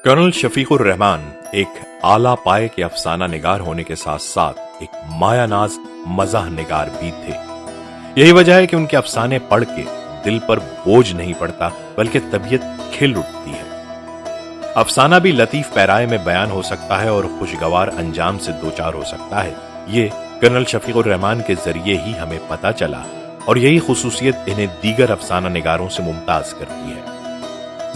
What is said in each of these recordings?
Colonel Shafiqur Rahman एक आला पाए के अफसाना निगार होने के साथ साथ एक मायानाज मजाह निगार भी थे। यही वजह है कि उनके अफसाने पढ़ के दिल पर बोझ नहीं पड़ता बल्कि तबीयत खिल उठती है। अफसाना भी लतीफ पैराए में बयान हो सकता है और खुशगवार अंजाम से दोचार हो सकता है। ये कर्नल शफीकुर रहमान के जरिए ही हमें पता चला और यही खुसूसियत इन्हें दीगर अफसाना निगारों से मुमताज करती है।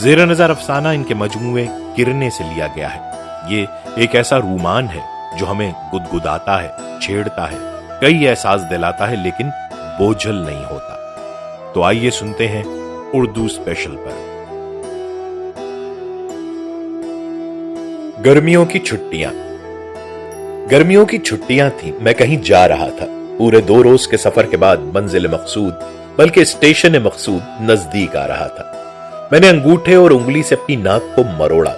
ज़ेर नज़र अफसाना इनके मजमूए गिरने से लिया गया है। ये एक ऐसा रूमान है जो हमें गुदगुदाता है, छेड़ता है, कई एहसास दिलाता है लेकिन बोझल नहीं होता। तो आइए सुनते हैं उर्दू स्पेशल पर। गर्मियों की छुट्टियां। गर्मियों की छुट्टियां थी, मैं कहीं जा रहा था। पूरे 2 रोज के सफर के बाद मंजिल मकसूद बल्कि स्टेशन मकसूद नजदीक आ रहा था। मैंने अंगूठे और उंगली से अपनी नाक को मरोड़ा।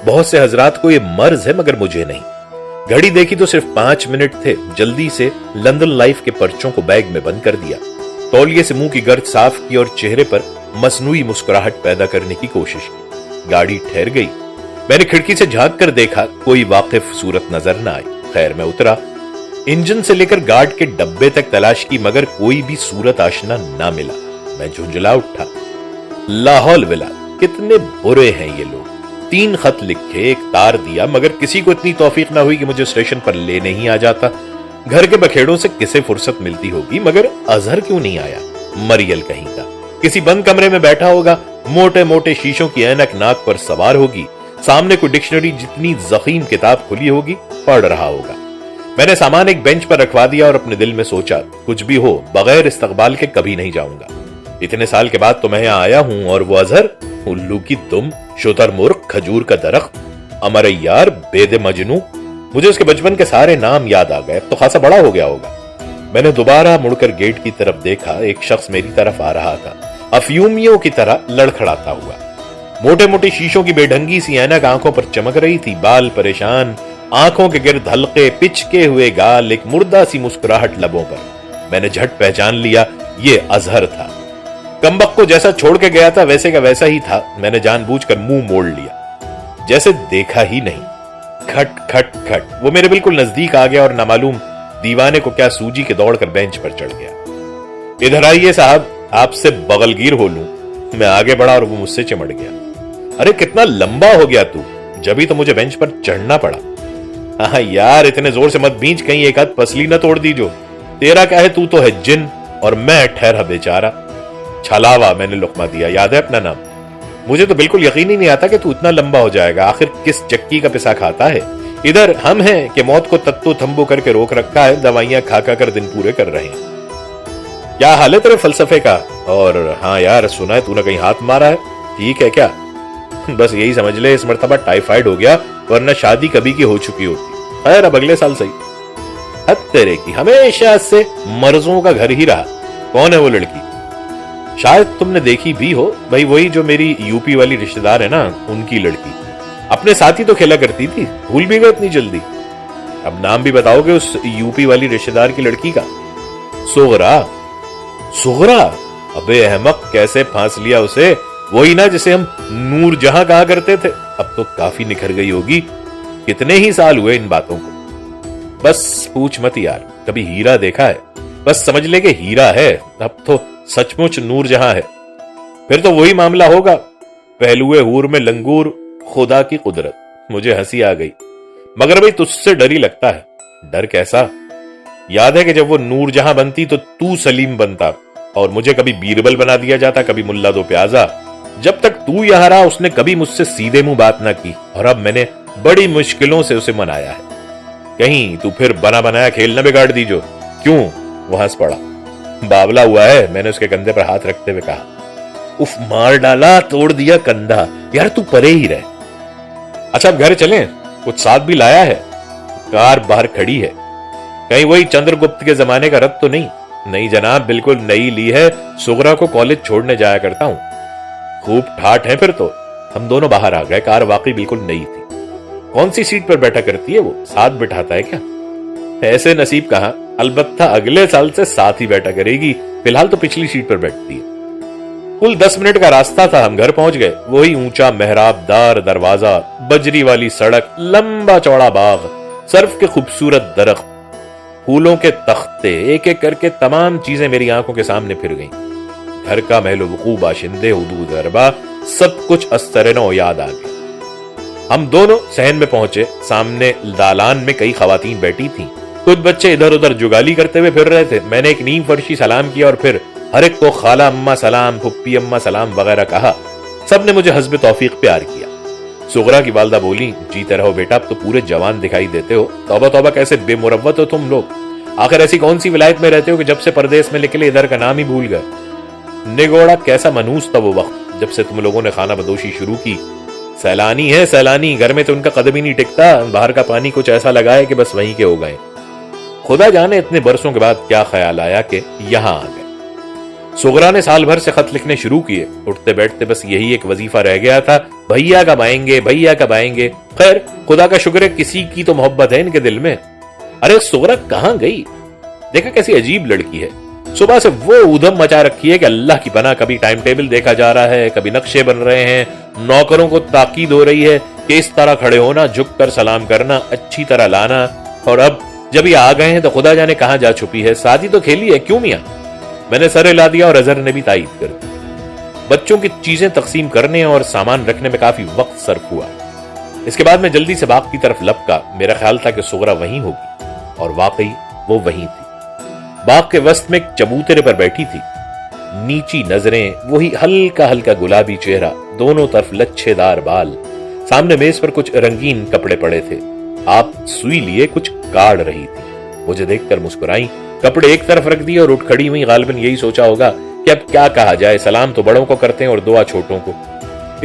बहुत से हजरात को यह मर्ज है मगर मुझे नहीं। घड़ी देखी तो सिर्फ 5 मिनट थे। जल्दी से लंदन लाइफ के पर्चों को बैग में बंद कर दिया। तौलिए से मुंह की गर्द साफ की और चेहरे पर मसनूई मुस्कुराहट पैदा करने की कोशिश की। गाड़ी ठहर गई। मैंने खिड़की से झांक कर देखा, कोई वाकिफ सूरत नजर न आई। खैर मैं उतरा। इंजन से लेकर गार्ड के डब्बे तक तलाश की मगर कोई भी सूरत आशना ना मिला। मैं झुंझला उठा। लाहौल विला, कितने बुरे हैं ये लोग। 3 खत लिखे, एक तार दिया मगर किसी को इतनी तौफीक ना हुई कि मुझे स्टेशन पर लेने ही आ जाता। घर के बखेड़ों से किसे फुर्सत मिलती होगी मगर अजहर क्यों नहीं आया। मरियल कहीं का किसी बंद कमरे में बैठा होगा, मोटे मोटे शीशों की ऐनक नाक पर सवार होगी, सामने कोई डिक्शनरी जितनी जखीम किताब खुली होगी, पढ़ रहा होगा। मैंने सामान एक बेंच पर रखवा दिया और अपने दिल में सोचा, कुछ भी हो बगैर इस्तकबाल के कभी नहीं जाऊंगा। इतने साल के बाद तो मैं यहां आया हूं और वो अजहर, उल्लू की दुम, शुतुरमुर्ग, खजूर का दरख्त, अमर यार, बेद मजनू, मुझे उसके बचपन के सारे नाम याद आ गए। तो खासा बड़ा हो गया होगा। मैंने दोबारा मुड़कर गेट की तरफ देखा। एक शख्स मेरी तरफ आ रहा था, अफ्यूमियों की तरह लड़खड़ाता हुआ। मोटे मोटे शीशों की बेढंगी सी ऐनक आंखों पर चमक रही थी। बाल परेशान, आंखों के गिर्द हल्के, पिचके हुए गाल, एक मुर्दा सी मुस्कुराहट लबों पर। मैंने झट पहचान लिया, ये अजहर था। कमबख्त को जैसा छोड़ के गया था वैसे का वैसा ही था। मैंने जानबूझकर मुंह मोड़ लिया, जैसे देखा ही नहीं। खट खट खट, वो मेरे बिल्कुल नजदीक आ गया और नामालूम दीवाने को क्या सूजी के दौड़कर बेंच पर चढ़ गया। इधर आइए साहब, आपसे बगलगीर हो लूं। मैं आगे बढ़ा और वो मुझसे चिमट गया। अरे कितना लंबा हो गया तू, जब ही तो मुझे बेंच पर चढ़ना पड़ा। हाँ यार, इतने जोर से मत भींच, कहीं एक हाथ पसली ना तोड़ दी जो। तेरा क्या है, तू तो है जिन और मैं ठहरा बेचारा। छलावा, मैंने लुकमा दिया। याद है अपना नाम? मुझे तो बिल्कुल यकीन ही नहीं आता कि तू इतना लंबा हो जाएगा। आखिर किस चक्की का पिसा खाता है। इधर हम हैं कि मौत को तत्तो थम्बो करके रोक रखा है, दवाइयां खा खा कर दिन पूरे कर रहे हैं। क्या हाल है तेरे फलसफे का? और हाँ यार, सुना है तूने कहीं हाथ मारा है, ठीक है क्या? बस यही समझ ले, इस मर्तबा टाइफाइड हो गया, वरना शादी कभी की हो चुकी होती। खैर अब अगले साल सही। हद तेरे की, हमेशा से मर्जों का घर ही रहा। कौन है वो लड़की? शायद तुमने देखी भी हो। भाई वही जो मेरी यूपी वाली रिश्तेदार है ना, उनकी लड़की। अपने साथ ही तो खेला करती थी, भूल भी गए इतनी जल्दी? अब नाम भी बताओगे उस यूपी वाली रिश्तेदार की लड़की का? सुगरा। सुगरा? अबे अहमक, कैसे फांस लिया उसे? वही ना जिसे हम नूर जहां कहा करते थे। अब तो काफी निखर गई होगी। कितने ही साल हुए इन बातों को। बस पूछ मत यार, कभी हीरा देखा है? बस समझ ले कि हीरा है। अब तो सचमुच नूर जहां है। फिर तो वही मामला होगा, पहलुए हूर में लंगूर, खुदा की कुदरत। मुझे हंसी आ गई, मगर भाई तुझसे डर ही लगता है। डर कैसा? याद है कि जब वो नूर जहां बनती तो तू सलीम बनता और मुझे कभी बीरबल बना दिया जाता, कभी मुल्ला दो प्याजा। जब तक तू यहां रहा उसने कभी मुझसे सीधे मुंह बात ना की और अब मैंने बड़ी मुश्किलों से उसे मनाया है। कहीं तू फिर बना बनाया खेल न बिगाड़ दी जो। क्यों? वो हंस पड़ा। बावला हुआ है, मैंने उसके कंधे पर हाथ रखते हुए कहा। उफ, मार डाला, तोड़ दिया कंधा। यार तू परे ही रहे। अच्छा अब घर चलें? कुछ साथ भी लाया है। कार बाहर खड़ी है। कहीं वही चंद्रगुप्त के जमाने का रथ तो नहीं? नहीं जनाब, बिल्कुल नई ली है। सुगरा को कॉलेज छोड़ने जाया करता हूं। खूब ठाठ है फिर तो। हम दोनों बाहर आ गए। कार वाकई बिल्कुल नई थी। कौन सी सीट पर बैठा करती है वो? साथ बिठाता है क्या? ऐसे नसीब कहां, अलबत्ता अगले साल से साथ ही बैठा करेगी। फिलहाल तो पिछली सीट पर बैठती है। कुल 10 मिनट का रास्ता था, हम घर पहुंच गए। वही ऊंचा मेहराबदार दरवाजा, बजरी वाली सड़क, लंबा चौड़ा बाग, सर्फ के खूबसूरत दरख्त, फूलों के तख्ते, एक एक करके तमाम चीजें मेरी आंखों के सामने फिर गईं। घर का महल वकू, बाशिंदे, हुदूद अरबा, सब कुछ अस्तरनो याद आ गया। हम दोनों सहन में पहुंचे। सामने दालान में कई खवातीन बैठी थीं। कुछ बच्चे इधर उधर जुगाली करते हुए फिर रहे थे। मैंने एक नीम फर्शी सलाम किया और फिर हर एक को खाला अम्मा सलाम, फुप्पी अम्मा सलाम वगैरह कहा। सबने मुझे हस्ब तौफीक प्यार किया। सुगरा की वालदा बोली, जीते रहो बेटा, अब तो पूरे जवान दिखाई देते हो। तौबा तौबा, कैसे बेमुरव्वत हो तुम लोग। आखिर ऐसी कौन सी विलायत में रहते हो कि जब से परदेश में निकले इधर का नाम ही भूल गए। निगोड़ा कैसा मनूस था वो वक्त जब से तुम लोगों ने खाना बदोशी शुरू की। सैलानी है सैलानी, घर में तो उनका कदम ही नहीं टिकता। बाहर का पानी कुछ ऐसा लगा है कि बस वहीं के हो गए। खुदा जाने इतने बरसों के बाद क्या ख्याल आया कि यहां आ गए। सुगरा ने साल भर से खत लिखने शुरू किए। उठते बैठते बस यही एक वजीफा रह गया था, भैया कब आएंगे, भैया कब आएंगे। खैर खुदा का शुक्र है किसी की तो मोहब्बत है इनके दिल में। अरे सुगरा कहां गई? देखा कैसी अजीब लड़की है। सुबह से वो उधम मचा रखी है कि अल्लाह की पनाह, कभी टाइम टेबल देखा जा रहा है, कभी नक्शे बन रहे हैं, नौकरों को ताकीद हो रही है कि इस तरह खड़े होना, झुक कर सलाम करना, अच्छी तरह लाना। और अब जब ये आ गए हैं तो खुदा जाने कहां जा छुपी है। शादी तो खेली है, क्यों मियां? मैंने सर हिला दिया और अजहर ने भी तायीद कर दी। बच्चों की चीजें तकसीम करने और सामान रखने में काफी वक्त सर्फ हुआ। इसके बाद मैं जल्दी से बाग की तरफ लपका। मेरा ख्याल था कि सुगरा वहीं होगी, और वाकई वो वहीं थी। बाग के वस्त में एक चबूतरे पर बैठी थी, नीची नजरें, वही हल्का हल्का गुलाबी चेहरा, दोनों तरफ लच्छेदार बाल। सामने मेज पर कुछ रंगीन कपड़े पड़े थे। आप सुई लिए कुछ काढ़ रही थी। मुझे देखकर मुस्कुराई, कपड़े एक तरफ रख दिए और उठ खड़ी हुई। गालिबन यही सोचा होगा कि अब क्या कहा जाए, सलाम तो बड़ों को करते हैं और दुआ छोटों को।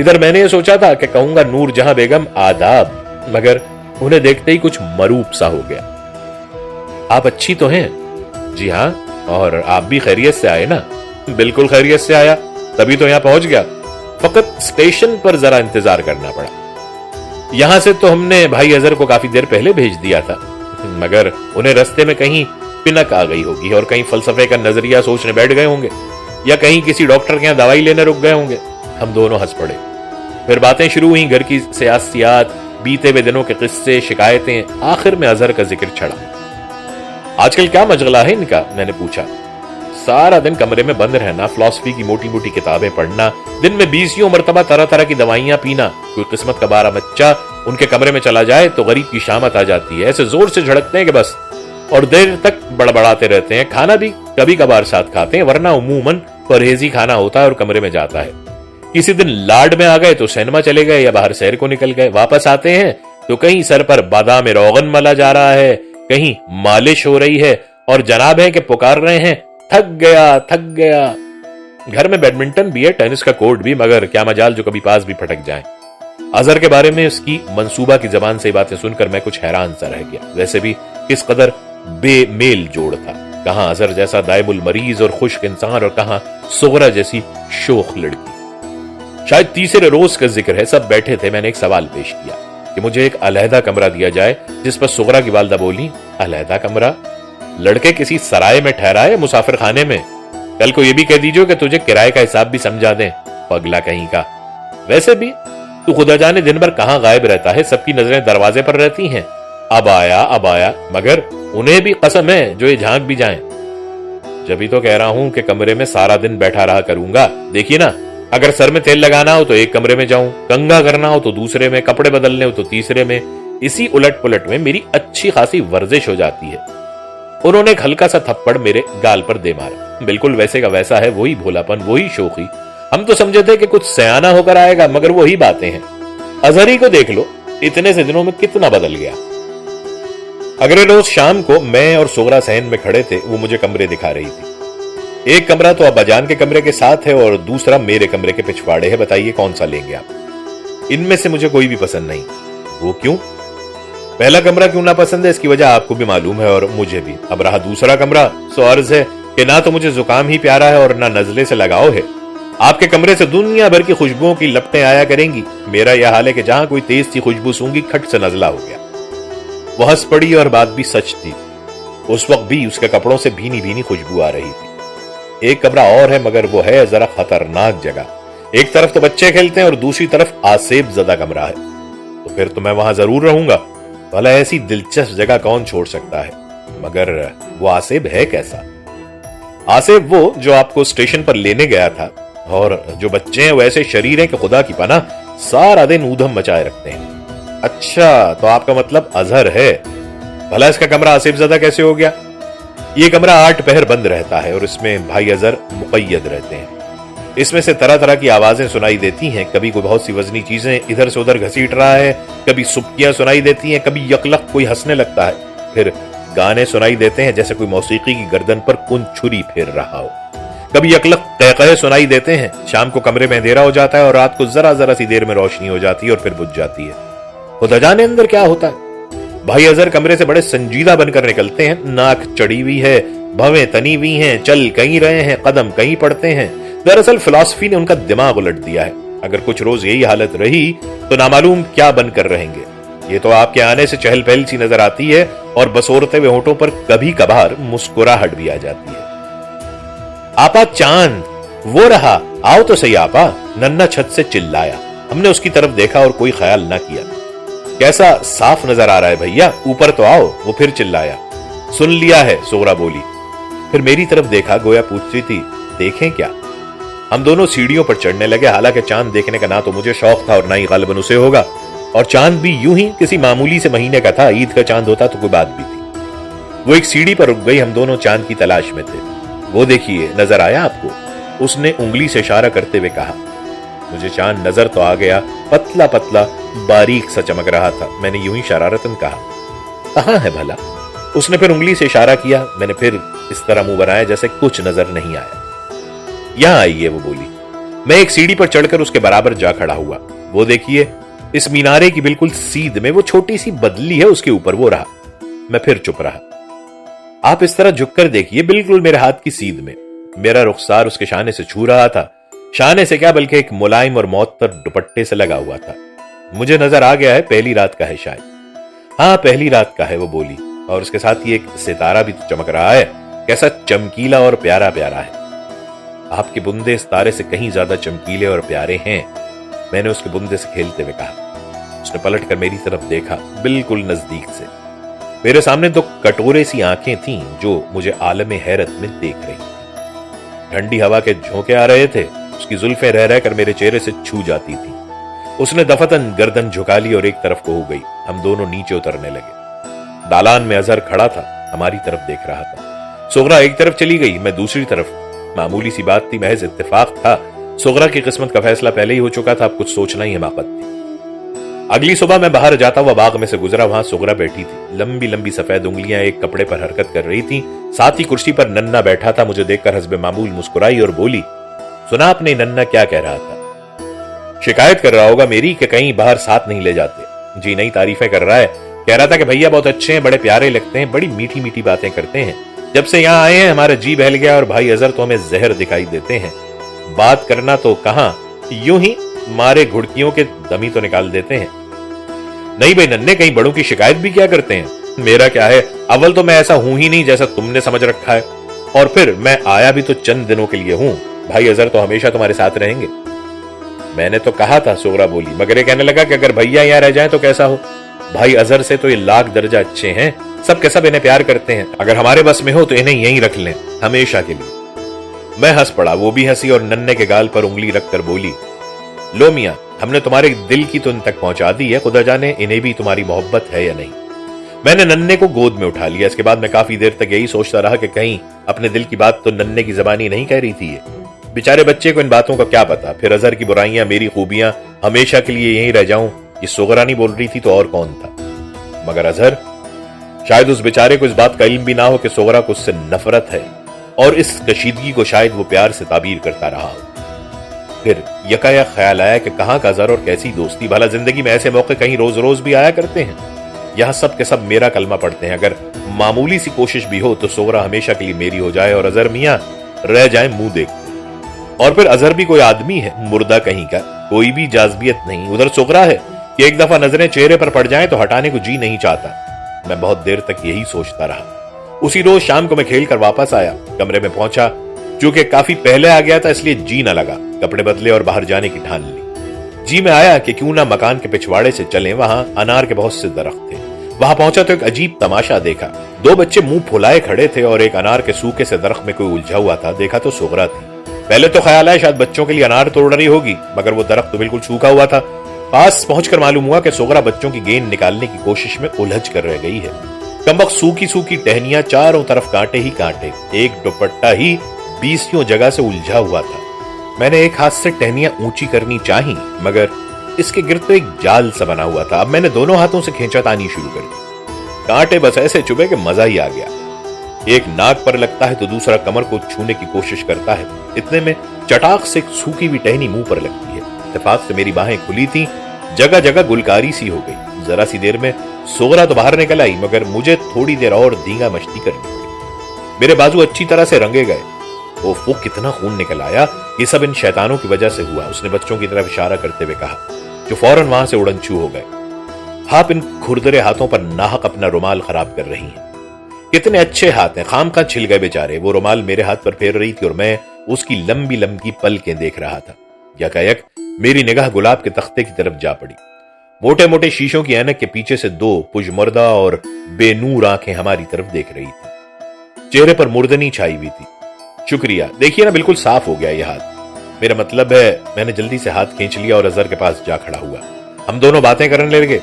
इधर मैंने ये सोचा था कि कहूंगा नूर जहां बेगम आदाब, मगर उन्हें देखते ही कुछ मरूब सा हो गया। आप अच्छी तो हैं? जी हाँ, और आप भी खैरियत से आए ना? बिल्कुल खैरियत से आया, तभी तो यहां पहुंच गया। फकत स्टेशन पर जरा इंतजार करना पड़ा। यहां से तो हमने भाई अजहर को काफी देर पहले भेज दिया था, मगर उन्हें रास्ते में कहीं पिनक आ गई होगी और कहीं फलसफे का नजरिया सोचने बैठ गए होंगे, या कहीं किसी डॉक्टर के यहां दवाई लेने रुक गए होंगे। हम दोनों हंस पड़े। फिर बातें शुरू हुई, घर की सियासियात, बीते हुए दिनों के किस्से, शिकायतें। आखिर में अजहर का जिक्र छड़ा। आजकल क्या मशगला है इनका? मैंने पूछा। सारा दिन कमरे में बंद रहना, फिलॉसफी की मोटी मोटी किताबें पढ़ना, दिन में 20 मरतबा तरह तरह की दवाइयां पीना। कोई किस्मत का बारह बच्चा उनके कमरे में चला जाए तो गरीब की शामत आ जाती है। ऐसे जोर से झड़कते हैं कि बस, और देर तक बड़बड़ाते रहते हैं। खाना भी कभी कभार साथ खाते हैं, वरना उमूमन परहेजी खाना होता है और कमरे में जाता है। किसी दिन लाड में आ गए तो सिनेमा चले गए या बाहर सैर को निकल गए। वापस आते हैं तो कहीं सर पर बादाम रोगन मला जा रहा है, कहीं मालिश हो रही है, और जनाब है कि पुकार रहे हैं, थक गया थक गया। घर में बैडमिंटन भी है, टेनिस का कोर्ट भी, मगर क्या मजाल जो कभी पास भी फटक जाए। अजहर के बारे में उसकी मंसूबा की जबान से बातें सुनकर मैं कुछ हैरान सा रह गया। वैसे भी किस कदर बेमेल जोड़ था। कहां अजहर जैसा दायमुल मरीज और खुश्क इंसान, और कहां सुगरा जैसी शोख लड़की। शायद तीसरे रोज का जिक्र है, सब बैठे थे। मैंने एक सवाल पेश किया कि मुझे एक अलहदा कमरा दिया जाए, जिस पर सुगरा की वालदा बोली, अलहदा कमरा? लड़के किसी सराय में ठहराए, मुसाफिर खाने में? कल को ये भी कह दीजिए कि तुझे किराए का हिसाब भी समझा दें, पगला कहीं का। वैसे भी तू खुदा जाने दिन भर कहां गायब रहता है, सबकी नजरें दरवाजे पर रहती हैं। अब आया, मगर उन्हें भी कसम है जो ये झांक भी जाएं। जब तो कह रहा हूं कि कमरे में सारा दिन बैठा रहा करूंगा। देखिए ना, अगर सर में तेल लगाना हो तो एक कमरे में जाऊं, कंघा करना हो तो दूसरे में, कपड़े बदलने हो तो तीसरे में। इसी उलट पुलट में मेरी अच्छी खासी वर्जिश हो जाती है। उन्होंने एक हल्का सा थप्पड़ मेरे गाल पर दे मारा। बिल्कुल वैसे का वैसा है, वही भोलापन, वही शोखी। हम तो समझे थे कि कुछ सयाना होकर आएगा, मगर वही बातें हैं। अजहरी को देख लो, इतने से दिनों में कितना बदल गया। अगले रोज शाम को मैं और सुगरा सहन में खड़े थे। वो मुझे कमरे दिखा रही थी। एक कमरा तो अब्बाजान के कमरे के साथ है और दूसरा मेरे कमरे के पिछवाड़े है। बताइए कौन सा लेंगे आप? इनमें से मुझे कोई भी पसंद नहीं। वो क्यों? पहला कमरा क्यों ना पसंद है, इसकी वजह आपको भी मालूम है और मुझे भी। अब रहा दूसरा कमरा, सो अर्ज है कि ना तो मुझे जुकाम ही प्यारा है और ना नजले से लगाव है। आपके कमरे से दुनिया भर की खुशबुओं की लपटें आया करेंगी। मेरा यह हाल है कि जहां कोई तेज सी खुशबू सूंघी, खट से नजला हो गया। वह हंस पड़ी और बात भी सच थी। उस वक्त भी उसके कपड़ों से भीनी भीनी खुशबू आ रही थी। एक कमरा और है, मगर वो है जरा खतरनाक जगह। एक तरफ तो बच्चे खेलते हैं और दूसरी तरफ आसेब ज़दा कमरा है। तो फिर तो मैं वहां जरूर रहूंगा। भला ऐसी दिलचस्प जगह कौन छोड़ सकता है? मगर वो आसेब है कैसा? आसेब वो जो आपको स्टेशन पर लेने गया था, और जो बच्चे हैं वैसे शरीर हैं कि खुदा की पनाह सारा दिन ऊधम मचाए रखते हैं। अच्छा, तो आपका मतलब अजहर है। भला इसका कमरा आसेब ज़दा कैसे हो गया? ये कमरा 8 पहर बंद रहता है और इसमें भाई अजहर मुक़य्यद रहते हैं। इसमें से तरह तरह की आवाजें सुनाई देती हैं। कभी कोई बहुत सी वजनी चीजें इधर से उधर घसीट रहा है, कभी सुबकियां सुनाई देती हैं, कभी यकलक कोई हंसने लगता है, फिर गाने सुनाई देते हैं जैसे कोई मौसीकी की गर्दन पर कुन छुरी फेर रहा हो, कभी यकलक कहकहे सुनाई देते हैं। शाम को कमरे में अंधेरा हो जाता है और रात को जरा जरा सी देर में रोशनी हो जाती है और फिर बुझ जाती है। खुदा जाने अंदर क्या होता है। भाई अजहर कमरे से बड़े संजीदा बनकर निकलते हैं। नाक चढ़ी हुई है, भवें तनी हुई हैं, चल कहीं रहे हैं, कदम कहीं पड़ते हैं। दरअसल फिलॉसफी ने उनका दिमाग उलट दिया है। अगर कुछ रोज यही हालत रही तो नामालूम क्या बनकर रहेंगे। ये तो आपके आने से चहल पहल सी नजर आती है और बसोरते हुए होठों पर कभी कभार मुस्कुराहट भी आ जाती है। आपा चांद, वो रहा, आओ तो सही आपा। नन्ना छत से चिल्लाया। हमने उसकी तरफ देखा और कोई ख्याल ना किया। कैसा साफ नजर आ रहा है भैया, ऊपर तो आओ। वो फिर चिल्लाया। सुन लिया है, सोगरा बोली। फिर मेरी तरफ देखा, गोया पूछ रही थी देखें क्या। हम दोनों सीढ़ियों पर चढ़ने लगे। हालांकि चांद देखने का ना तो मुझे शौक था और ना ही गालिबन उसे होगा, और चांद भी यूं ही किसी मामूली से महीने का था। ईद का चांद होता तो कोई बात भी थी। वो एक सीढ़ी पर रुक गई। हम दोनों चांद की तलाश में थे। वो देखिए, नजर आया आपको? उसने उंगली से इशारा करते हुए कहा। मुझे चांद नजर तो आ गया, पतला पतला बारीक सा चमक रहा था। मैंने यूं ही शरारतन कहा, कहां है भला? उसने फिर उंगली से इशारा किया। मैंने फिर इस तरह मुंह बनाया जैसे कुछ नजर नहीं आया। यहां आइए, वो बोली। मैं एक सीढ़ी पर चढ़कर उसके बराबर जा खड़ा हुआ। वो देखिए, इस मीनारे की बिल्कुल सीध में वो छोटी सी बदली है, उसके ऊपर वो रहा। मैं फिर चुप रहा। आप इस तरह झुककर देखिए, बिल्कुल मेरे हाथ की सीध में। मेरा रुखसार उसके शाने से छू रहा था। शाने से क्या, बल्कि एक मुलायम और मौतर दुपट्टे से लगा हुआ था। मुझे नजर आ गया है पहली रात का है शायद। हाँ, पहली रात का है, वो बोली। और उसके साथ ही एक सितारा भी तो चमक रहा है। कैसा चमकीला और प्यारा प्यारा है। आपके बुंदे इस तारे से कहीं ज्यादा चमकीले और प्यारे हैं, मैंने उसके बुंदे से खेलते हुए कहा। उसने पलट कर मेरी तरफ देखा, बिल्कुल नजदीक से। मेरे सामने 2 कटोरे सी आंखें थीं जो मुझे आलमे हैरत में देख रही थी। ठंडी हवा के झोंके आ रहे थे। उसकी जुल्फें रह रहकर मेरे चेहरे से छू जाती थी। उसने दफतन गर्दन झुका ली और एक तरफ को हो गई। हम दोनों नीचे उतरने लगे। दालान में अजहर खड़ा था, हमारी तरफ देख रहा था। सोगरा एक तरफ चली गई, मैं दूसरी तरफ। मामूली सी बात थी, महज इत्तेफाक था। सोगरा की किस्मत का फैसला पहले ही हो चुका था, अब कुछ सोचना ही हिमाकत थी। अगली सुबह मैं बाहर जाता हुआ बाग में से गुजरा। वहां सोगरा बैठी थी। लंबी लंबी सफेद उंगलियां एक कपड़े पर हरकत कर रही थी। साथ ही कुर्सी पर नन्ना बैठा था। मुझे देखकर हस्बे मामूल मुस्कुराई और बोली, सुना आपने नन्ना क्या कह रहा था? शिकायत कर रहा होगा मेरी कि कहीं बाहर साथ नहीं ले जाते। जी नहीं, तारीफें कर रहा है। कह रहा था कि भैया बहुत अच्छे हैं, बड़े प्यारे लगते हैं, बड़ी मीठी मीठी बातें करते हैं। जब से यहाँ आए हैं हमारा जी बहल गया और भाई अजहर तो हमें जहर दिखाई देते हैं। बात करना तो कहां, यूं ही मारे घुड़कियों के दमी तो निकाल देते हैं। नहीं भाई नन्ने, कहीं बड़ों की शिकायत भी क्या करते हैं? मेरा क्या है, अव्वल तो मैं ऐसा हूं ही नहीं जैसा तुमने समझ रखा है, और फिर मैं आया भी तो चंद दिनों के लिए हूं। भाई अजहर तो हमेशा तुम्हारे साथ रहेंगे। मैंने तो कहा था, सोगरा बोली, मगर ये कहने लगा कि अगर भैया यहां रह जाएं तो कैसा हो। भाई अजहर से तो ये लाख दर्जा अच्छे हैं, सब के सब इन्हें प्यार करते हैं। अगर हमारे बस में हो तो इन्हें यहीं रख लें हमेशा के लिए। मैं हंस पड़ा, वो भी हंसी और नन्ने के गाल पर उंगली रखकर बोली, लो मियां, हमने तुम्हारे दिल की तो इन तक पहुंचा दी है, खुदा जाने इन्हें भी तुम्हारी मोहब्बत है या नहीं। मैंने नन्ने को गोद में उठा लिया। इसके बाद मैं काफी देर तक यही सोचता रहा कि कहीं अपने दिल की बात तो नन्ने की जबानी नहीं कह रही थी ये। बेचारे बच्चे को इन बातों का क्या पता। फिर अजहर की बुराइयां, मेरी खूबियां हमेशा के लिए यहीं रह जाऊं, ये सोगरा नहीं बोल रही थी तो और कौन था। मगर अजहर, शायद उस बेचारे को इस बात का इल्म भी ना हो कि सोगरा को उससे नफरत है, और इस कशीदगी को शायद वो प्यार से ताबीर करता रहा हो। फिर यकायक ख्याल आया कि कहां का अजहर और कैसी दोस्ती। भला जिंदगी में ऐसे मौके कहीं रोज रोज भी आया करते हैं। यहां सब के सब मेरा कलमा पढ़ते हैं। अगर मामूली सी कोशिश भी हो तो सोगरा हमेशा के लिए मेरी हो जाए और अजहर मियां रह जाए मुंह देखते। और फिर अजहर भी कोई आदमी है, मुर्दा कहीं का, कोई भी जाज़बियत नहीं। उधर सोगरा है कि एक दफा नजरें चेहरे पर पड़ जाएं तो हटाने को जी नहीं चाहता। मैं बहुत देर तक यही सोचता रहा। उसी रोज शाम को मैं खेल कर वापस आया, कमरे में पहुंचा, चूंकि काफी पहले आ गया था इसलिए जी न लगा, कपड़े बदले और बाहर जाने की ठान ली। जी में आया कि क्यों ना मकान के पिछवाड़े से चलें, वहां अनार के बहुत से दरख्त थे। वहां पहुंचा तो एक अजीब तमाशा देखा। दो बच्चे मुंह फुलाए खड़े थे और एक अनार के सूखे से दरख्त में कोई उलझा हुआ था। देखा तो सुगरा थी। पहले तो ख्याल आया शायद बच्चों के लिए अनार तोड़ रही होगी, मगर वो दरख्त तो बिल्कुल सूखा हुआ था। पास पहुंचकर मालूम हुआ कि सुगरा बच्चों की गेंद निकालने की कोशिश में उलझ कर रह गई है। कमबख्त सूखी सूखी टहनियां, चारों तरफ कांटे ही कांटे, एक दुपट्टा ही 20 जगह से उलझा हुआ था। मैंने एक हाथ से टहनियां ऊंची करनी चाही, मगर इसके गिर्द तो एक जाल सा बना हुआ था। अब मैंने दोनों हाथों से खींचातानी शुरू कर दी। कांटे बस ऐसे चुभे कि मजा ही आ गया। एक नाक पर लगता है तो दूसरा कमर को छूने की कोशिश करता है। इतने में चटाक से एक सूखी हुई टहनी मुंह पर लगती है। इत्तेफाक से मेरी बाहें खुली थी, जगह जगह गुलकारी सी हो गई। जरा सी देर में सोगरा तो बाहर निकल आई, मगर मुझे थोड़ी देर और धींगा मस्ती करनी पड़ी। मेरे बाजू अच्छी तरह से रंगे गए। वो कितना खून निकल आया। ये सब इन शैतानों की वजह से हुआ, उसने बच्चों की तरफ इशारा करते हुए कहा, जो फौरन वहां से उड़नछू हो गए। आप इन खुरदरे हाथों पर नाहक अपना रुमाल खराब कर रही हैं। कितने अच्छे हाथ हैं, खामखा छिल गए बेचारे। वो रुमाल मेरे हाथ पर फेर रही थी और मैं उसकी लंबी लंबी पलकें देख रहा था। यकायक मेरी निगाह गुलाब के तख्ते की तरफ जा पड़ी। मोटे मोटे शीशों की ऐनक के पीछे से दो पुजमर्दा और बेनूर आंखें हमारी तरफ देख रही थी। चेहरे पर मुर्दनी छाई हुई थी। शुक्रिया, देखिए ना, बिल्कुल साफ हो गया ये हाथ। मेरा मतलब है, मैंने जल्दी से हाथ खींच लिया और अजहर के पास जा खड़ा हुआ। हम दोनों बातें करने लगे,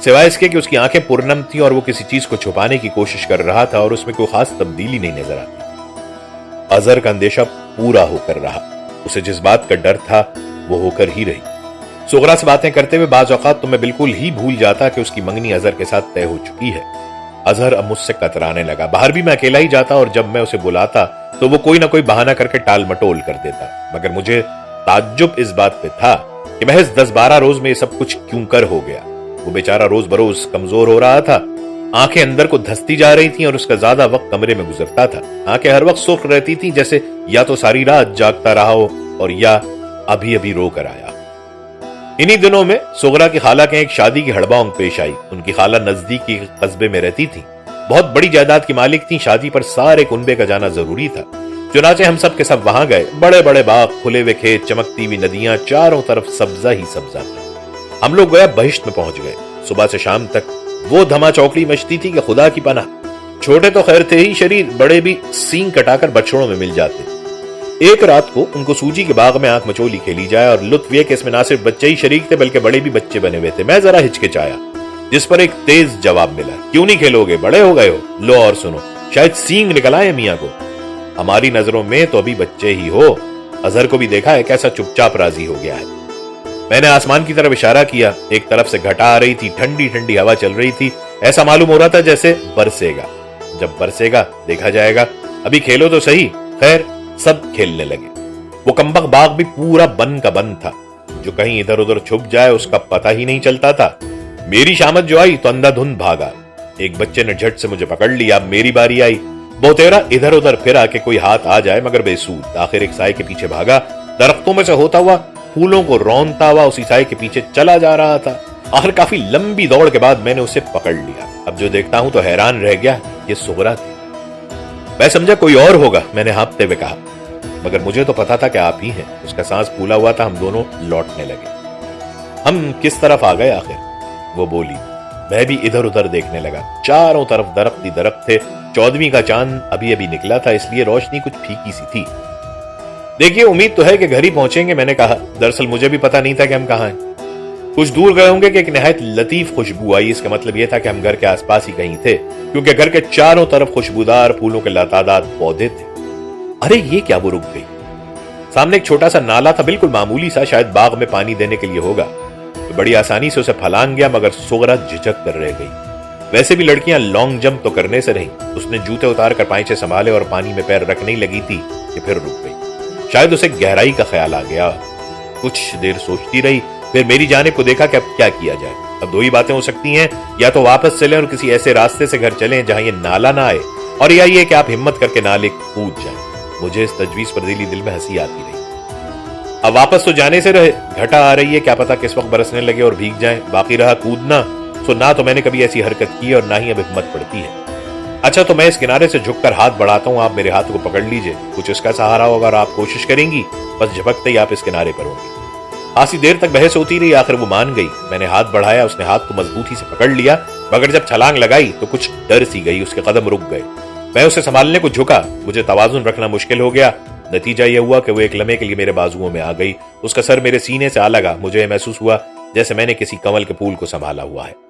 सिवाय इसके कि उसकी आंखें पुरनम थी और वो किसी चीज को छुपाने की कोशिश कर रहा था और उसमें कोई खास तब्दीली नहीं नजर आती। अजहर का अंदेशा पूरा होकर रहा। उसे जिस बात का डर था वो होकर ही रही। सुगरा से बातें करते हुए बाज औकात तो मैं बिल्कुल ही भूल जाता कि उसकी मंगनी अजहर के साथ तय हो चुकी है। अजहर अब मुझसे कतराने लगा। बाहर भी मैं अकेला ही जाता और जब मैं उसे बुलाता तो वो कोई ना कोई बहाना करके टाल मटोल कर देता। मगर मुझे ताज्जुब इस बात पे था कि महज 10-12 रोज में ये सब कुछ क्यों कर हो गया। वो बेचारा रोज बरोज कमजोर हो रहा था, आंखें अंदर को धंसती जा रही थीं और उसका ज्यादा वक्त कमरे में गुजरता था। आंखें हर वक्त सुर्ख रहती थीं, जैसे या तो सारी रात जागता रहा हो और या अभी अभी रो कर आया। इन्हीं दिनों में सुगरा की खाला के एक शादी की हड़बांग पेश आई। उनकी खाला नजदीकी कस्बे में रहती थी, बहुत बड़ी जायदाद की मालिक थी। शादी पर सारे कुनबे का जाना जरूरी था। चुनाचे हम सब के सब वहां गए। बड़े बड़े बाग, खुले हुए खेत, चमकती हुई नदियां, चारों तरफ सब्जा ही सब्जा था। हम लोग गोया बहिश्त में पहुंच गए। सुबह से शाम तक वो धमा चौकड़ी मचती थी कि खुदा की पनाह। छोटे तो खैर थे ही शरीर, बड़े भी सींग कटाकर बछड़ों में मिल जाते। एक रात को उनको सूजी के बाग में आंख मचोली खेली जाए और लुत्फ ये कि इसमें ना सिर्फ बच्चे ही शरीक थे बल्कि बड़े भी बच्चे बने हुए थे। मैं जरा हिचकिचाया, जिस पर एक तेज जवाब मिला, क्यों नहीं खेलोगे, बड़े हो गए हो। लो और सुनो, शायद सींग निकल आए मियां को। हमारी नजरों में तो अभी बच्चे ही हो। अजहर को भी देखा है कैसा चुपचाप राजी हो गया है। मैंने आसमान की तरफ इशारा किया। एक तरफ से घटा आ रही थी, ठंडी ठंडी हवा चल रही थी। ऐसा मालूम हो रहा था जैसे बरसेगा। जब बरसेगा देखा जाएगा, अभी खेलो तो सही। खैर सब खेलने लगे। वो कम्बख्त बाग भी पूरा बन का बन था। जो कहीं इधर उधर छुप जाए उसका पता ही नहीं चलता था। मेरी शामत जो आई तो अंधाधुंध भागा। एक बच्चे ने झट से मुझे पकड़ लिया। मेरी बारी आई। बहुतेरा इधर उधर फिर आके कोई हाथ आ जाए मगर बेसूद। आखिर एक साए के पीछे भागा। दरख्तों में से होता हुआ, फूलों को रौनता हुआ उसी साए के पीछे चला जा रहा था। आखिर काफी लंबी दौड़ के बाद मैंने उसे पकड़ लिया। अब जो देखता हूं तो हैरान रह गया, ये सुगरा थी। मैं समझा कोई और होगा, मैंने हाँफते हुए कहा, मगर मुझे तो पता था कि आप ही हैं। उसका सांस फूला हुआ था। हम दोनों लौटने लगे। हम किस तरफ आ गए आखिर? वो बोली। मैं भी इधर उधर देखने लगा। चारों तरफ दरख्त ही दरख्त थे। 14वीं का चांद अभी अभी निकला था, इसलिए रोशनी कुछ फीकी सी थी। देखिए, उम्मीद तो है कि घर ही पहुंचेंगे, मैंने कहा। दरअसल मुझे भी पता नहीं था कि हम कहाँ हैं। कुछ दूर गए होंगे कि एक निहायत लतीफ खुशबू आई। इसका मतलब यह था कि हम घर के आसपास ही कहीं थे, क्योंकि घर के चारों तरफ खुशबूदार फूलों के लतादार पौधे थे। अरे ये क्या! वो रुक गई। सामने एक छोटा सा नाला था, बिल्कुल मामूली सा, शायद बाग में पानी देने के लिए होगा। तो बड़ी आसानी से उसे फलांग गया, मगर सुगरा झिझक कर रह गई। वैसे भी लड़कियां लॉन्ग जंप तो करने से रही। उसने जूते उतार कर पांचे संभाले और पानी में पैर रखने ही लगी थी कि फिर रुक गई। शायद उसे गहराई का ख्याल आ गया। कुछ देर सोचती रही, फिर मेरी जानिब को देखा कि अब क्या किया जाए। अब दो ही बातें हो सकती हैं, या तो वापस चलें और किसी ऐसे रास्ते से घर चलें जहां ये नाला ना आए, और या ये कि आप हिम्मत करके नाले कूद जाएं। मुझे इस तजवीज पर दिल में हंसी आती रही। अब वापस तो जाने से रहे, घटा आ रही है, क्या पता किस वक्त बरसने लगे और भीग जाएं। बाकी रहा कूदना, तो ना तो मैंने कभी ऐसी हरकत की और ना ही अब हिम्मत पड़ती है। अच्छा तो मैं इस किनारे से झुककर हाथ बढ़ाता हूँ, आप मेरे हाथ को पकड़ लीजिए, कुछ इसका सहारा होगा और आप कोशिश करेंगी, बस झपकते ही आप इस किनारे पर होंगी। खासी देर तक बहस होती रही, आखिर वो मान गई। मैंने हाथ बढ़ाया, उसने हाथ को मजबूती से पकड़ लिया, मगर जब छलांग लगाई तो कुछ डर सी गई, उसके कदम रुक गए। मैं उसे संभालने को झुका, मुझे तवाजुन रखना मुश्किल हो गया। नतीजा यह हुआ कि वो एक लम्हे के लिए मेरे बाजुओं में आ गई, उसका सर मेरे सीने से आ लगा। मुझे महसूस हुआ जैसे मैंने किसी कमल के फूल को संभाला हुआ है।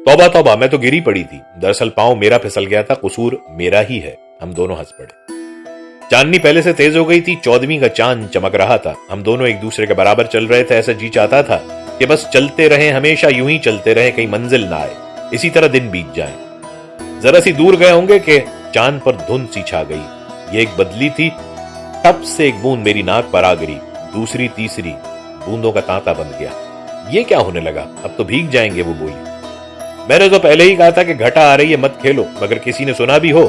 तौबा तौबा, मैं तो गिरी पड़ी थी। दरअसल पांव मेरा फिसल गया था, कसूर मेरा ही है। हम दोनों हंस पड़े। चांदनी पहले से तेज हो गई थी, 14वीं का चांद चमक रहा था। हम दोनों एक दूसरे के बराबर चल रहे थे। ऐसा जी चाहता था कि बस चलते रहें, हमेशा यूं ही चलते रहें, कहीं मंजिल ना आए, इसी तरह दिन बीत जाएं। जरा सी दूर गए होंगे कि चांद पर धुंध सी छा गई। ये एक बदली थी, टप से एक बूंद मेरी नाक पर आ गिरी, दूसरी तीसरी, बूंदों का तांता बन गया। ये क्या होने लगा, अब तो भीग जाएंगे, वो बोली। मैंने तो पहले ही कहा था कि घटा आ रही है, मत खेलो, मगर किसी ने सुना भी हो।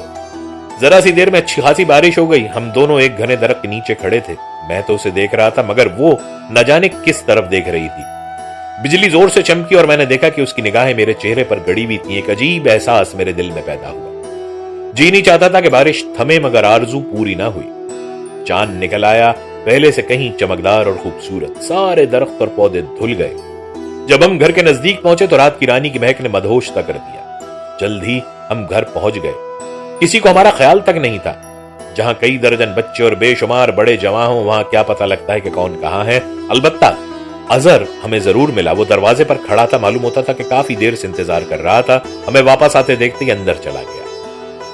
जरा सी देर में अच्छी खासी बारिश हो गई। हम दोनों एक घने दरख्त के नीचे खड़े थे। मैं तो उसे देख रहा था, मगर वो न जाने किस तरफ देख रही थी। बिजली जोर से चमकी और मैंने देखा कि उसकी निगाहें मेरे चेहरे पर गड़ी हुई थी। एक अजीब एहसास मेरे दिल में पैदा हुआ। जी नहीं चाहता था कि बारिश थमे, मगर आरजू पूरी ना हुई। चांद निकल आया, पहले से कहीं चमकदार और खूबसूरत। सारे दरख्त और पौधे धुल गए। जब हम घर के नजदीक पहुंचे तो रात की रानी की महक ने मदहोश तक कर दिया। जल्द ही हम घर पहुंच गए। किसी को हमारा ख्याल तक नहीं था। जहां कई दर्जन बच्चे और बेशुमार बड़े जमा हों, वहां क्या पता लगता है कि कौन कहां है। अलबत्ता अजहर हमें जरूर मिला। वो दरवाजे पर खड़ा था, मालूम होता था कि काफी देर से इंतजार कर रहा था। हमें वापस आते देखते ही अंदर चला गया।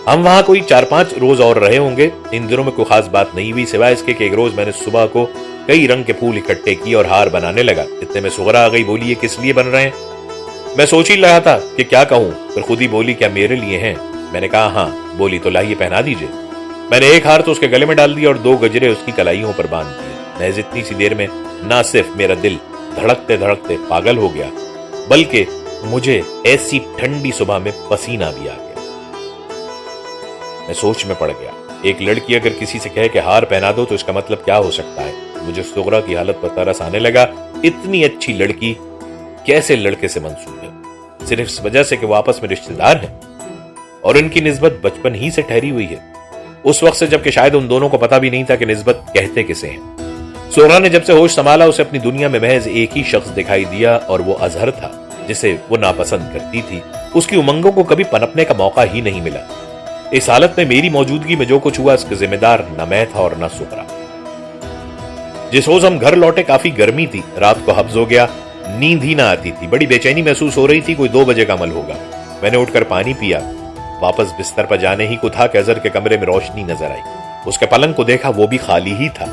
हम वहां कोई 4-5 रोज और रहे होंगे। इन दिनों में कोई खास बात नहीं हुई, सिवाय इसके कि एक रोज मैंने सुबह को कई रंग के फूल इकट्ठे किए और हार बनाने लगा। इतने में सुगरा आ गई, बोली ये किस लिए बन रहे हैं? मैं सोच ही रहा था कि क्या कहूं, फिर खुद ही बोली क्या मेरे लिए हैं? मैंने कहा हाँ। बोली तो लाइए पहना दीजिए। मैंने एक हार तो उसके गले में डाल दिया और 2 गजरे उसकी कलाइयों पर बांध दिए। महज इतनी सी देर में ना सिर्फ मेरा दिल धड़कते धड़कते पागल हो गया, बल्कि मुझे ऐसी ठंडी सुबह में पसीना भी आ गया। मैं सोच में पड़ गया। एक लड़की अगर किसी से कहे कि हार पहना दो तो इसका मतलब क्या हो सकता है? मुझे सुगरा की हालत पर तरस आने लगा। इतनी अच्छी लड़की कैसे लड़के से मंसूब है, सिर्फ इस वजह से कि वो आपस में रिश्तेदार हैं और इनकी निस्बत बचपन ही से ठहरी हुई है। उस वक्त से जबकि शायद उन दोनों को पता भी नहीं था कि निस्बत कहते किसे हैं। सुगरा ने जब से होश संभाला, उसे अपनी दुनिया में महज एक ही शख्स दिखाई दिया और वो अजहर था, जिसे वो नापसंद करती थी। उसकी उमंगों को कभी पनपने का मौका ही नहीं मिला। इस हालत में मेरी मौजूदगी में जो कुछ हुआ, इसके जिम्मेदार न मैं था और न सुगरा। जिस रोज हम घर लौटे काफी गर्मी थी। रात को हब्स हो गया, नींद ही ना आती थी। बड़ी बेचैनी महसूस हो रही थी, कोई 2 बजे का अमल होगा। मैंने उठकर पानी पिया। वापस बिस्तर पर जाने ही को था कि अजहर के कमरे में रोशनी नजर आई। उसके पलंग को देखा, वो भी खाली ही था।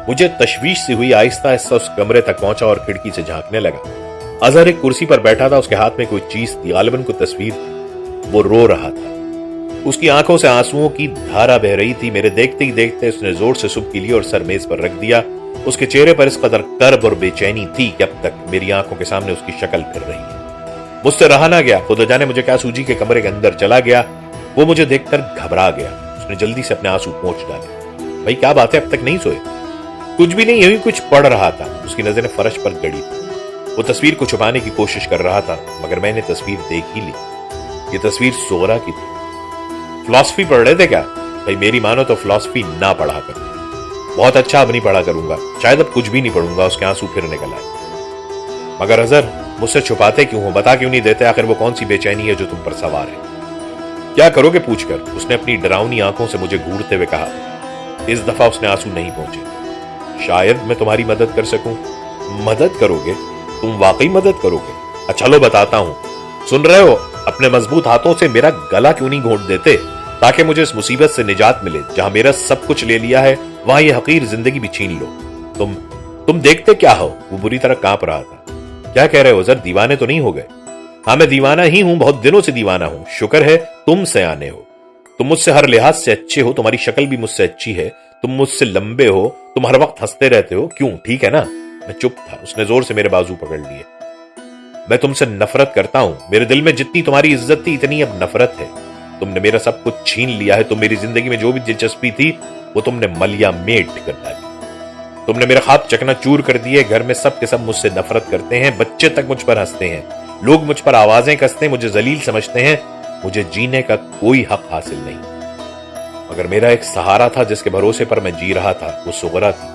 मुझे तशवीश सी हुई, आहिस्ता आहिस्ता उस कमरे तक पहुंचा और खिड़की से झांकने लगा। अजहर एक कुर्सी पर बैठा था, उसके हाथ में कोई चीज थी, गालिबन कोई तस्वीर थी। वो रो रहा था, उसकी आंखों से आंसुओं की धारा बह रही थी। मेरे देखते ही देखते उसने जोर से सुबकी ली और सर मेज पर रख दिया। उसके चेहरे पर इस कदर कर्ब और बेचैनी थी कि अब तक मेरी आंखों के सामने उसकी शक्ल फिर रही है। मुझसे रहा ना गया, खुद जाने मुझे क्या सूझी के कमरे के अंदर चला गया। वो मुझे देखकर घबरा गया। उसने जल्दी से अपने आंसू पोंछ डाले। भाई क्या बात है, अब तक नहीं सोए? कुछ भी नहीं, यही कुछ पढ़ रहा था। उसकी नजरें फर्श पर गड़ी थी। वो तस्वीर को छुपाने की कोशिश कर रहा था, मगर मैंने तस्वीर देख ही ली। ये तस्वीर सुगरा की थी। फिलॉसफी पढ़ रहे थे क्या? भाई मेरी मानो तो फिलॉसफी ना पढ़ा करूं। बहुत अच्छा, अब नहीं पढ़ा करूंगा, शायद अब कुछ भी नहीं पढ़ूंगा। उसके आंसू फिर निकल आए। मगर अजहर, मुझसे छुपाते क्यों हो? बता क्यों नहीं देते? आखिर वो कौन सी बेचैनी है जो तुम पर सवार है? क्या करोगे पूछकर? उसने अपनी डरावनी आंखों से मुझे घूरते हुए कहा। इस दफा उसने आंसू नहीं पहुंचे। शायद मैं तुम्हारी मदद कर सकूं। मदद करोगे? तुम वाकई मदद करोगे? अच्छा लो बताता हूं। सुन रहे हो? अपने मजबूत हाथों से मेरा गला क्यों नहीं घोंट देते, ताकि मुझे इस मुसीबत से निजात मिले। जहां मेरा सब कुछ ले लिया है, वहां ये हकीर जिंदगी भी छीन लो। तुम देखते क्या हो? वो बुरी तरह कांप रहा था। क्या कह रहे हो अजहर, दीवाने तो नहीं हो गए? हाँ मैं दीवाना ही हूं, बहुत दिनों से दीवाना हूं। शुक्र है तुम सयाने हो। तुम मुझसे हर लिहाज से अच्छे हो, तुम्हारी शक्ल भी मुझसे अच्छी है, तुम मुझसे लंबे हो, तुम हर वक्त हंसते रहते हो। क्यों, ठीक है ना? मैं चुप था। उसने जोर से मेरे बाजू पकड़ लिए। मैं तुमसे नफरत करता हूं। मेरे दिल में जितनी तुम्हारी इज्जत थी, इतनी अब नफरत है। तुमने मेरा सब कुछ छीन लिया है। तुम मेरी जिंदगी में जो भी दिलचस्पी थी, वो तुमने मलिया मेट कर डाली। तुमने मेरा ख्वाब चकनाचूर कर दिए। घर में सब के सब मुझसे नफरत करते हैं, बच्चे तक मुझ पर हंसते हैं, लोग मुझ पर आवाजें कसते हैं, मुझे जलील समझते हैं। مجھے جینے کا کوئی حق حاصل نہیں، مگر میرا ایک سہارا تھا جس کے بھروسے پر میں جی رہا تھا، وہ سغرا تھی۔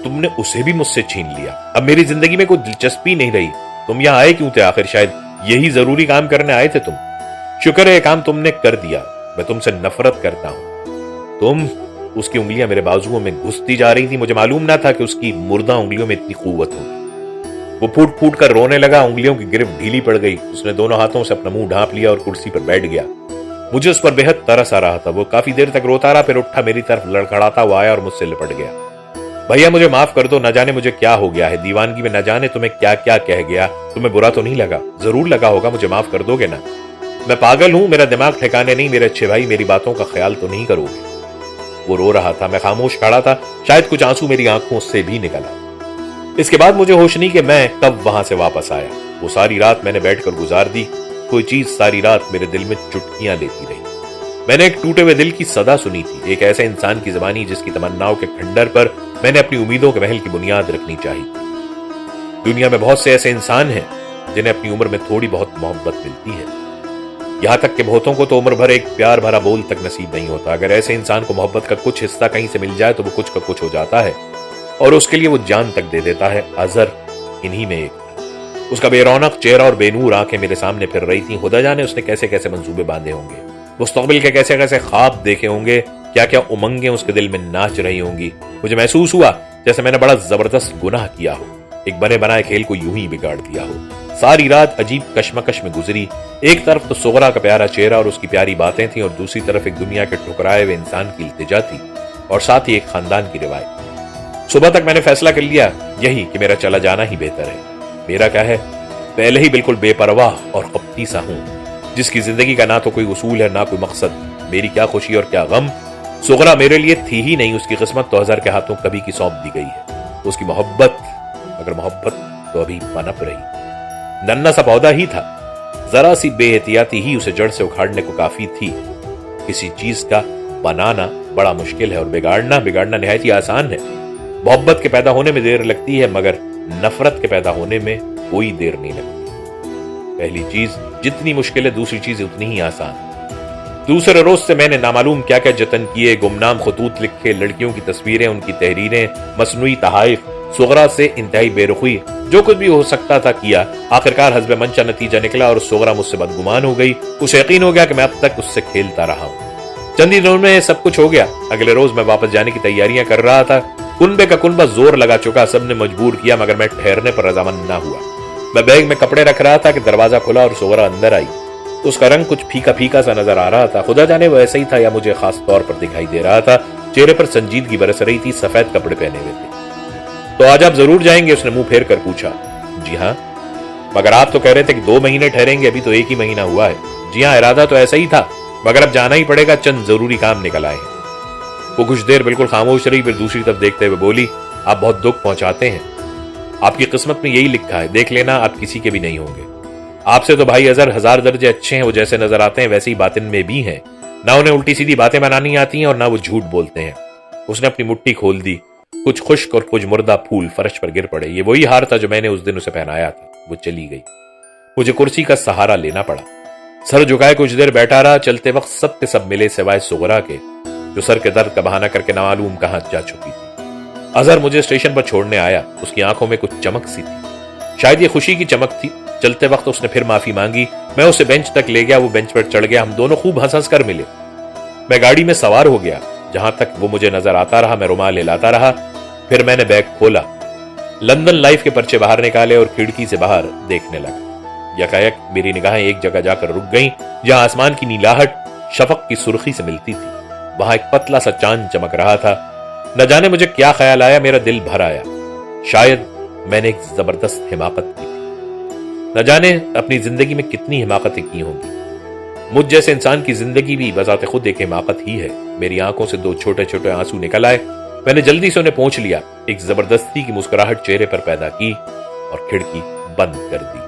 تم نے اسے بھی مجھ سے چھین لیا، اب میری زندگی میں کوئی دلچسپی نہیں رہی۔ تم یہاں آئے کیوں تھے آخر؟ شاید یہی ضروری کام کرنے آئے تھے تم۔ شکر ہے یہ کام تم نے کر دیا، میں تم سے نفرت کرتا ہوں۔ تم، اس کی انگلیاں میرے بازوؤں میں گھستی جا رہی تھی، مجھے معلوم نہ تھا کہ اس کی مردہ انگلیوں میں اتنی قوت ہوگی۔ وہ پھوٹ پھوٹ کر رونے لگا، انگلیوں کی گرفت ڈھیلی پڑ گئی، اس نے دونوں ہاتھوں سے اپنا منہ ڈھانپ لیا اور کرسی پر بیٹھ گیا۔ مجھے اس پر بے حد ترس آ رہا تھا۔ وہ کافی دیر تک روتا رہا، پھر اٹھا، میری طرف لڑکھڑاتا ہوا آیا اور مجھ سے لپٹ گیا۔ بھیا مجھے معاف کر دو، نہ جانے مجھے کیا ہو گیا ہے، دیوانگی میں نہ جانے تمہیں کیا کیا کہہ گیا۔ تمہیں برا تو نہیں لگا؟ ضرور لگا ہوگا، مجھے معاف کر دو گے نا؟ میں پاگل ہوں، میرا دماغ ٹھکانے نہیں؟ میرے اچھے بھائی، میری باتوں کا خیال تو نہیں کرو گے؟ وہ رو رہا تھا، میں خاموش کھڑا تھا، شاید کچھ آنسو میری آنکھوں سے بھی نکل آئے۔ اس کے بعد مجھے ہوش نہیں کہ میں کب وہاں سے واپس آیا۔ وہ ساری رات میں نے بیٹھ کر گزار دی، کوئی چیز ساری رات میرے دل میں چٹکیاں لیتی رہی۔ میں نے ایک ٹوٹے ہوئے دل کی صدا سنی تھی، ایک ایسے انسان کی زبانی جس کی تمناؤں کے کھنڈر پر میں نے اپنی امیدوں کے محل کی بنیاد رکھنی چاہی۔ دنیا میں بہت سے ایسے انسان ہیں جنہیں اپنی عمر میں تھوڑی بہت محبت ملتی ہے، یہاں تک کہ بہتوں کو تو عمر بھر ایک پیار بھرا بول تک نصیب نہیں ہوتا۔ اگر ایسے انسان کو محبت کا کچھ حصہ کہیں سے مل جائے تو وہ کچھ کا کچھ ہو جاتا ہے، اور اس کے لیے وہ جان تک دے دیتا ہے۔ اظہر انہی میں ایک تھا۔ اس کا بے رونق چہرہ اور بے نور آنکھیں میرے سامنے پھر رہی تھیں، خدا جانے اس نے کیسے کیسے منصوبے باندھے ہوں گے، مستقبل کے کیسے کیسے خواب دیکھے ہوں گے، کیا کیا امنگیں اس کے دل میں ناچ رہی ہوں گی۔ مجھے محسوس ہوا جیسے میں نے بڑا زبردست گناہ کیا ہو، ایک بنے بنائے کھیل کو یوں ہی بگاڑ دیا ہو۔ ساری رات عجیب کشمکش میں گزری، ایک طرف تو سغرا کا پیارا چہرہ اور اس کی پیاری باتیں تھیں، اور دوسری طرف ایک دنیا کے ٹھکرائے ہوئے انسان کی التجا تھی، اور ساتھ ہی ایک خاندان کی روایت۔ صبح تک میں نے فیصلہ کر لیا یہی کہ میرا چلا جانا ہی بہتر ہے۔ میرا کیا ہے، پہلے ہی بالکل بے پرواہ اور قبطی سا ہوں، جس کی زندگی کا نہ تو کوئی اصول ہے نہ کوئی مقصد۔ میری کیا خوشی اور کیا غم، سغرا میرے لیے تھی ہی نہیں، اس کی قسمت تو اظہر کے ہاتھوں کبھی کی سونپ دی گئی ہے۔ اس کی محبت، مگر محبت تو ابھی پنپ رہی، ننھا سا پودا ہی تھا، ذرا سی بے احتیاطی ہی اسے جڑ سے اکھاڑنے کو کافی تھی۔ کسی چیز کا بنانا بڑا مشکل ہے اور بگاڑنا نہایت ہی آسان ہے۔ محبت کے پیدا ہونے میں دیر لگتی ہے، مگر نفرت کے پیدا ہونے میں کوئی دیر نہیں لگتی۔ پہلی چیز جتنی مشکل ہے، دوسری چیز اتنی ہی آسان۔ دوسرے روز سے میں نے نامعلوم کیا کیا جتن کیے، گمنام خطوط لکھے، لڑکیوں کی تصویریں، ان کی تحریریں، مصنوعی تحائف، سغرا سے انتہائی بے رخی، جو کچھ بھی ہو سکتا تھا کیا۔ آخرکار حسب منشا نتیجہ نکلا اور سغرا مجھ سے بدگمان ہو گئی۔ اسے یقین ہو گیا کہ میں اب تک اس سے کھیلتا رہا ہوں۔ چند ہی دنوں میں سب کچھ ہو گیا۔ اگلے روز میں واپس جانے کی تیاریاں کر رہا تھا، کنبے کا کنبہ زور لگا چکا، سب نے مجبور کیا، مگر میں ٹھہرنے پر رضامند نہ ہوا۔ میں بیگ میں کپڑے رکھ رہا تھا کہ دروازہ کھلا اور سغرا اندر آئی۔ اس کا رنگ کچھ پھیکا پھیکا سا نظر آ رہا تھا، خدا جانے وہ ایسا ہی تھا یا مجھے خاص طور پر دکھائی دے رہا تھا۔ چہرے پر سنجیدگی برس رہی تھی، سفید کپڑے پہنے ہوئے تھے۔ تو آج آپ ضرور جائیں گے؟ اس نے منہ پھیر کر پوچھا۔ جی ہاں، مگر آپ تو کہہ رہے تھے کہ 2 مہینے ٹھہریں گے، ابھی تو 1 ہی مہینہ ہوا ہے۔ جی ہاں، ارادہ تو ایسا ہی تھا، مگر اب جانا ہی پڑے گا، چند ضروری کام نکل آئے ہیں۔ وہ کچھ دیر بالکل خاموش رہی، پھر دوسری طرف دیکھتے ہوئے بولی، آپ بہت دکھ پہنچاتے ہیں، آپ کی قسمت میں یہی لکھا ہے، دیکھ لینا آپ کسی کے بھی نہیں ہوں گے۔ آپ سے تو بھائی اظہر 1000 درجے اچھے ہیں، وہ جیسے نظر آتے ہیں ویسے ہی باطن میں بھی ہیں، نہ انہیں الٹی سیدھی باتیں بنانی آتی ہیں اور نہ وہ جھوٹ بولتے ہیں۔ اس نے اپنی مٹھی کھول دی، کچھ خشک اور کچھ مردہ پھول فرش پر گر پڑے۔ یہ وہی ہار تھا جو میں نے اس دن اسے پہنایا تھا۔ وہ چلی گئی، مجھے کرسی کا سہارا لینا پڑا۔ سر جھکائے کچھ دیر بیٹھا رہا، چلتے وقت سب کے سب ملے سوائے سغرا کے، جو سر کے درد کا بہانہ کر کے نامعلوم کہاں جا چکی تھی۔ اظہر مجھے اسٹیشن پر چھوڑنے آیا، اس کی آنکھوں میں کچھ چمک سی تھی، شاید یہ خوشی کی چمک تھی۔ چلتے وقت اس نے پھر معافی مانگی، میں اسے بینچ تک لے گیا، وہ بینچ پر چڑھ گیا، ہم دونوں خوب ہنس ہنس کر ملے۔ میں گاڑی میں سوار ہو گیا، جہاں تک وہ مجھے نظر آتا رہا میں رومال ہلاتا رہا۔ پھر میں نے بیگ کھولا، لندن لائف کے پرچے باہر نکالے اور کھڑکی سے باہر دیکھنے لگا۔ یکایک میری نگاہیں ایک جگہ جا کر رک گئیں جہاں آسمان کی نیلاہٹ شفق کی سرخی سے ملتی تھی۔ وہاں ایک پتلا سا چاند چمک رہا تھا۔ نہ جانے مجھے کیا خیال آیا، میرا دل بھر آیا۔ شاید میں نے ایک زبردست حماقت کی، نہ جانے اپنی زندگی میں کتنی حماقتیں کی ہوں گی۔ مجھ جیسے انسان کی زندگی بھی بذات خود ایک حماقت ہی ہے۔ میری آنکھوں سے 2 چھوٹے چھوٹے آنسو نکل آئے، میں نے جلدی سے انہیں پونچھ لیا، ایک زبردستی کی مسکراہٹ چہرے پر پیدا کی اور کھڑکی بند کر دی۔